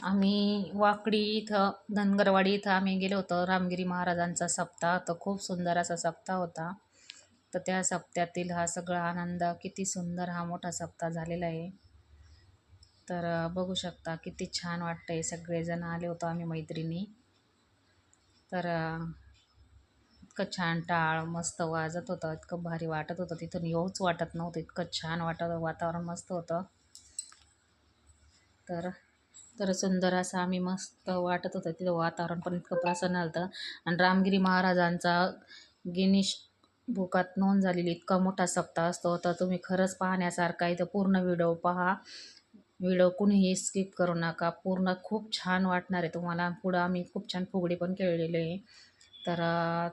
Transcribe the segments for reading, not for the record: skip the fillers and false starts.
आम्ही वाकडी इथं धनगरवाडी इथं आम्ही गेलो होतो. रामगिरी महाराजांचा सप्ताह तर खूप सुंदर असा सप्ताह होता. तर त्या सप्त्यातील हा सगळा आनंद, किती सुंदर हा मोठा सप्ताह झालेला आहे. तर बघू शकता किती छान वाटतंय. सगळेजण आले होतो आम्ही मैत्रिणी. तर इतकं छान टाळ मस्त वाजत होतं, इतकं भारी वाटत होतं. तिथून येऊच वाटत नव्हतं, इतकं छान वाटत, वातावरण मस्त होतं. तर तर सुंदर असं आम्ही मस्त वाटत होतं. तिथं वातावरण पण इतकं प्रसन्न होतं. आणि रामगिरी महाराजांचा गिनीश बुकात नोंद झालेली इतका मोठा सप्ताह असतो. तर तुम्ही खरंच पाहण्यासारखा इथं पूर्ण व्हिडिओ पहा. व्हिडिओ कुणीही स्किप करू नका. पूर्ण खूप छान वाटणार आहे तुम्हाला. पुढं आम्ही खूप छान फुगडी पण खेळलेले आहे. तर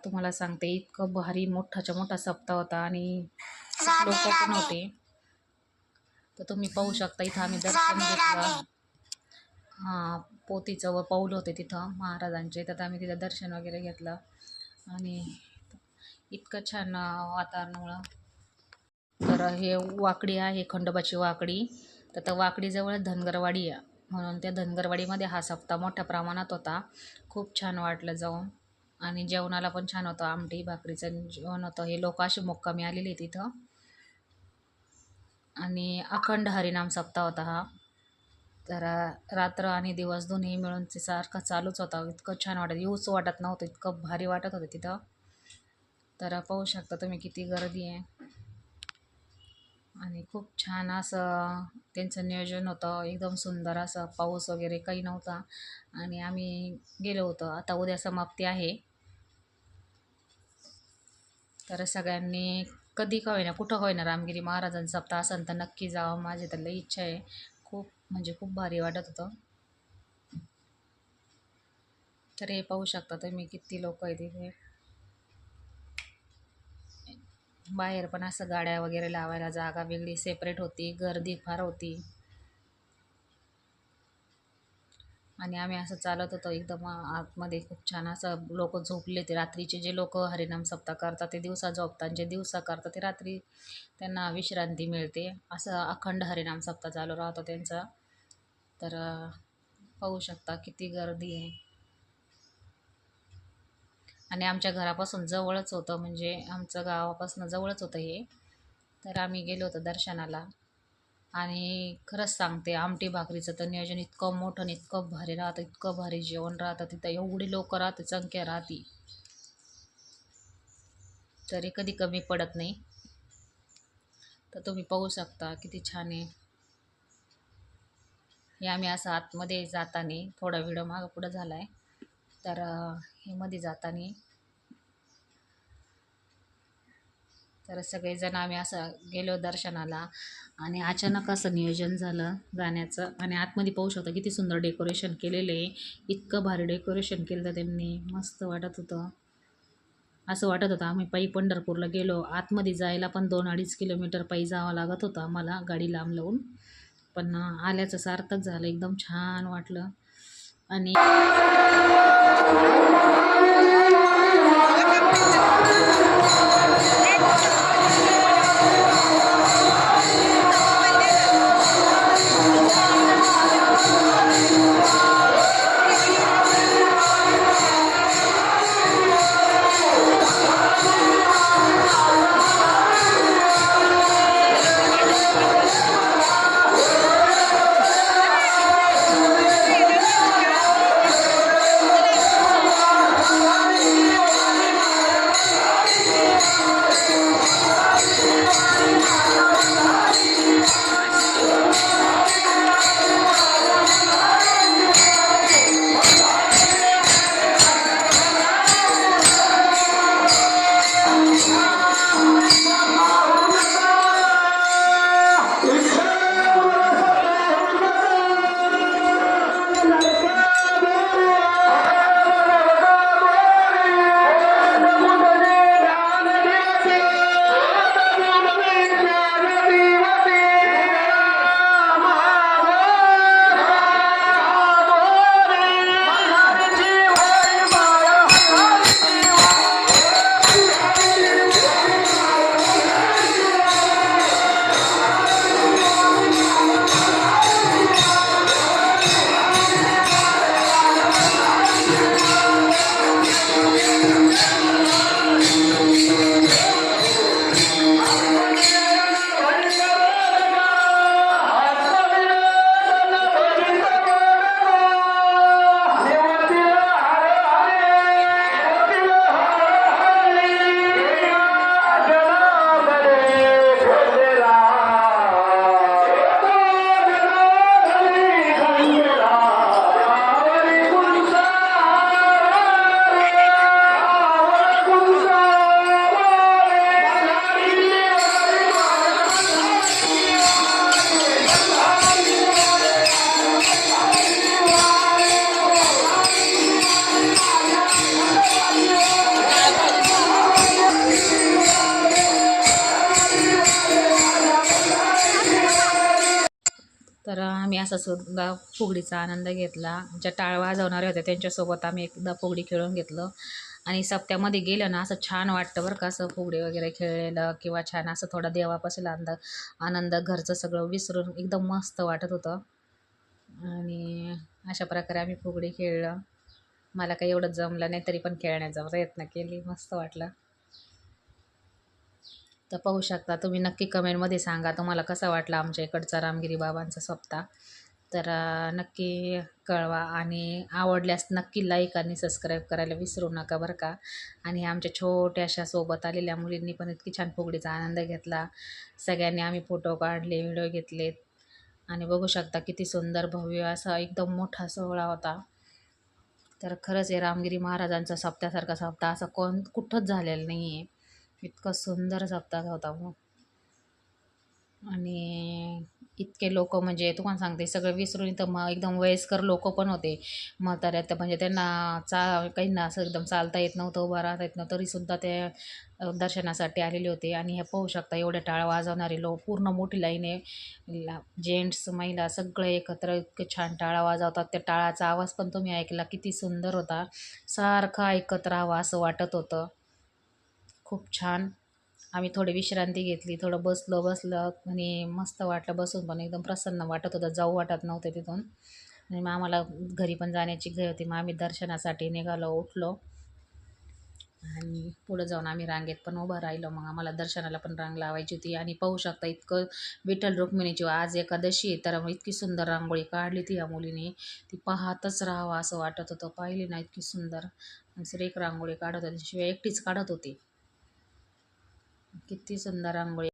तुम्हाला सांगते इतकं भारी मोठाच्या मोठा सप्ताह होता आणि लोक पण होते. तर तुम्ही पाहू शकता इथं आम्ही दर्शन घेतलं. पोतीचं व पाऊल होते तिथं महाराजांचे. तर आम्ही तिथं दर्शन वगैरे घेतलं आणि इतकं छान वातावरणामुळं. तर हे वाकडी आहे, खंडोबाची वाकडी. तर त्या वाकडीजवळ धनगरवाडी आहे, म्हणून त्या धनगरवाडीमध्ये हा सप्ताह मोठ्या प्रमाणात होता. खूप छान वाटलं जाऊन. आणि जेवणाला पण छान होतं, आमटी भाकरीचं जेवण होतं. हे लोक असे मुक्कामी आलेले तिथं. आणि अखंड हरिनाम सप्ताह होता हा. तर रात्र आणि दिवस दोन्ही मिळून ते सारखं चालूच होता. इतकं छान वाटत, येऊच वाटत नव्हतं, इतकं भारी वाटत होतं तिथं. तर पाहू शकता तुम्ही किती गर्दी आहे. आणि खूप छान असं त्यांचं नियोजन होतं, एकदम सुंदर असं. पाऊस वगैरे काही नव्हता आणि आम्ही गेलो होतो. आता उद्या समाप्ती आहे. तर सगळ्यांनी कधी का होईना, कुठं होईना, रामगिरी महाराजांचा सप्ताह असेल तर नक्की जावं. माझी तर लई इच्छा आहे. खूप म्हणजे खूप भारी वाटत होतं. तर हे पाहू शकता तुम्ही किती लोक आहेत इथे. बाहेर पण असं गाड्या वगैरे लावायला जागा वेगळी सेपरेट होती, गर्दी फार होती. आणि आम्ही असं चालत होतो एकदम आतमध्ये. खूप छान असं लोक झोपले ते. रात्रीचे जे लोक हरिनाम सप्ताह करतात ते दिवसा झोपतात, जे दिवसा करतात ते रात्री त्यांना विश्रांती मिळते. असं अखंड हरिनाम सप्ताह चालू राहतो त्यांचा. तर पाहू शकता किती गर्दी आहे. आणि आमच्या घरापासून जवळच होतं, म्हणजे आमचं गावापासून जवळच होतं हे. तर आम्ही गेलो होतो दर्शनाला. आणि खरंच सांगते, आमटी भाकरीचं तर नियोजन इतकं मोठं आणि इतकं भारी राहतं, इतकं भारी जेवण राहतं तिथं. एवढी लोक राहते, संख्या राहते, तरी कधी कमी पडत नाही. तर तुम्ही पाहू शकता किती छान आहे हे. आम्ही असं आतमध्ये जाताना थोडा व्हिडिओ मागं पुढं झाला आहे. तर हे मध्ये जाताना तर सगळेजण आम्ही असं गेलो दर्शनाला. आणि अचानक असं नियोजन झालं जाण्याचं. आणि आतमध्ये पाहू शकता किती सुंदर डेकोरेशन केलेलं आहे. इतकं भारी डेकोरेशन केलं तर त्यांनी, मस्त वाटत होतं. असं वाटत होतं आम्ही पायी पंढरपूरला गेलो. आतमध्ये जायला पण 2-2.5 किलोमीटर पायी जावं लागत होतं आम्हाला, गाडी लांब लावून. पण आल्याचं सार्थक झालं, एकदम छान वाटलं. आणि असा सुद्धा फुगडीचा आनंद घेतला. ज्या टाळ वाजवणाऱ्या होत्या त्यांच्यासोबत आम्ही एकदा फुगडी खेळून घेतलं. आणि सप्त्यामध्ये गेलं ना असं छान वाटतं बरं का, असं फुगडी वगैरे खेळलेलं किंवा छान असं थोडा देवापासून आनंद घरचं सगळं विसरून एकदम मस्त वाटत होतं. आणि अशा प्रकारे आम्ही फुगडी खेळलं. मला काही एवढं जमलं नाही तरी पण खेळण्याचा प्रयत्न केली, मस्त वाटलं. तर पाहू शकता तुम्ही, नक्की कमेंटमध्ये सांगा तुम्हाला कसा वाटला आमच्या इकडचा रामगिरी बाबांचा सप्ताह. तर नक्की कळवा आणि आवडल्यास नक्की लाईक आणि सबस्क्राईब करायला विसरू नका बरं का. आणि आमच्या छोट्याशा सोबत आलेल्या मुलींनी पण इतकी छान फुगडीचा आनंद घेतला. सगळ्यांनी आम्ही फोटो काढले, व्हिडिओ घेतलेत. आणि बघू शकता किती सुंदर भव्य असा एकदम मोठा सोहळा होता. तर खरंच आहे, रामगिरी महाराजांचा सप्त्यासारखा सप्ताह असं कुठंच झालेलं नाही आहे. इतका सुंदर सप्ताह होता मग. आणि इतके लोक म्हणजे तुम्हाला सांगते सगळं विसरून इथं मग एकदम वयस्कर लोक पण होते. म्हाताऱ्या तर म्हणजे त्यांना काहींना असं एकदम चालता येत नव्हतं, उभं राहता येत नव्हतं, तरीसुद्धा ते दर्शनासाठी आलेले होते. आणि हे पाहू शकता एवढे टाळ वाजवणारे लोक, पूर्ण मोठी लाईन आहे, जेंट्स महिला सगळे एकत्र इतके छान टाळा वाजवतात. त्या टाळाचा आवाज पण तुम्ही ऐकला, किती सुंदर होता, सारखा ऐकत राहावं असं वाटत होतं. खूप छान. आम्ही थोडी विश्रांती घेतली, थोडं बसलं आणि मस्त वाटलं बसून, पण एकदम प्रसन्न वाटत होतं, जाऊ वाटत नव्हते तिथून. आणि मग आम्हाला घरी पण जाण्याची घाई होती. मग आम्ही दर्शनासाठी निघालो, उठलो आणि पुढं जाऊन आम्ही रांगेत पण उभं राहिलो. मग आम्हाला दर्शनाला पण रांग लावायची होती. आणि पाहू शकता इतकं विठ्ठल रुक्मिणीची आज एकादशी आहे, तर इतकी सुंदर रांगोळी काढली ती या मुलीने, ती पाहतच राहावं असं वाटत होतं. पाहिली ना इतकी सुंदर एक रांगोळी काढत होती, शिवाय एकटीच काढत होती. किती सुंदर रांगोळी.